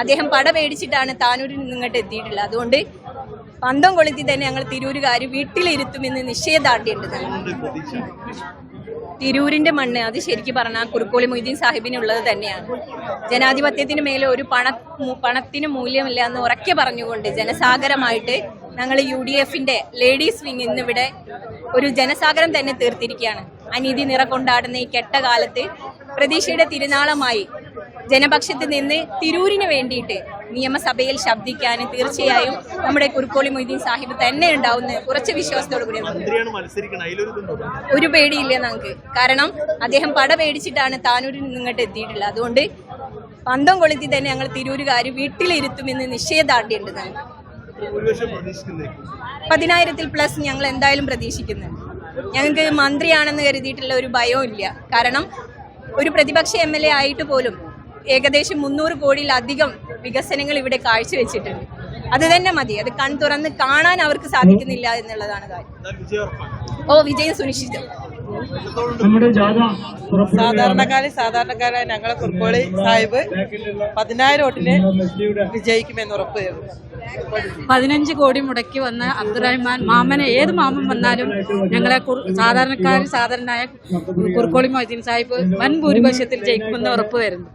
അദ്ദേഹം പട പേടിച്ചിട്ടാണ് താനൂരിൽ നിന്നിങ്ങോട്ട് എത്തിയിട്ടുള്ളത്. അതുകൊണ്ട് പന്തം കൊളുത്തി തന്നെ ഞങ്ങൾ തിരൂരുകാർ വീട്ടിലിരുത്തുമെന്ന് നിശ്ചയദാർഢ്യമുണ്ട്. തിരൂരിന്റെ മണ്ണ് അത് ശരിക്കും പറഞ്ഞാൽ കുറുക്കോളി മൊയ്തീൻ സാഹിബിനുള്ളത് തന്നെയാണ്. ജനാധിപത്യത്തിന് മേലെ ഒരു പണത്തിന് മൂല്യമില്ല എന്ന് ഉറക്കെ പറഞ്ഞുകൊണ്ട് ജനസാഗരമായിട്ട് ഞങ്ങൾ UDFന്റെ ലേഡീസ് വിങ് ഇന്നിവിടെ ഒരു ജനസാഗരം തന്നെ തീർത്തിരിക്കുകയാണ്. അനീതി നിറകൊണ്ടാടുന്ന ഈ കെട്ട കാലത്ത് പ്രതീക്ഷയുടെ തിരുനാളമായി ജനപക്ഷത്ത് നിന്ന് തിരൂരിന് വേണ്ടിയിട്ട് നിയമസഭയിൽ ശബ്ദിക്കാൻ തീർച്ചയായും നമ്മുടെ കുറുക്കോളി മൊയ്തീൻ സാഹിബ് തന്നെ ഉണ്ടാവുന്ന കുറച്ച് വിശ്വാസത്തോടു കൂടി ഒരു പേടിയില്ല ഞങ്ങൾക്ക്. കാരണം അദ്ദേഹം പട പേടിച്ചിട്ടാണ് താനൂരിൽ നിന്നിങ്ങോട്ട് എത്തിയിട്ടുള്ളത്. അതുകൊണ്ട് പന്തം കൊളുത്തി തന്നെ ഞങ്ങൾ തിരൂരുകാർ വീട്ടിലിരുത്തുമെന്ന് നിശ്ചയദാർഢ്യമുണ്ട്. ഞങ്ങൾ 10,000+ ഞങ്ങൾ എന്തായാലും പ്രതീക്ഷിക്കുന്നുണ്ട്. ഞങ്ങൾക്ക് മന്ത്രിയാണെന്ന് കരുതിയിട്ടുള്ള ഒരു ഭയവും ഇല്ല. കാരണം ഒരു പ്രതിപക്ഷ MLA ആയിട്ട് പോലും ഏകദേശം 300 കോടിയിലധികം വികസനങ്ങൾ ഇവിടെ കാഴ്ചവെച്ചിട്ടുണ്ട്. അത് തന്നെ മതി. അത് തുറന്ന് കാണാൻ അവർക്ക് സാധിക്കുന്നില്ല എന്നുള്ളതാണ് കാര്യം. വിജയം സുനിശ്ചിതം. സാധാരണക്കാരായ ഞങ്ങളെ കുറുക്കോളി സാഹിബ് 10,000 വോട്ടിന് വിജയിക്കുമെന്ന് ഉറപ്പ് തരുന്നു. 15 കോടി മുടക്കി വന്ന അബ്ദുറഹ്മാൻ മാമനെ ഏത് മാമൻ വന്നാലും ഞങ്ങളെ സാധാരണനായ കുറുക്കോളി മൊയ്തീൻ സാഹിബ് വൻ ഭൂരിപക്ഷത്തിൽ ജയിക്കുമെന്ന് ഉറപ്പ് തരുന്നു.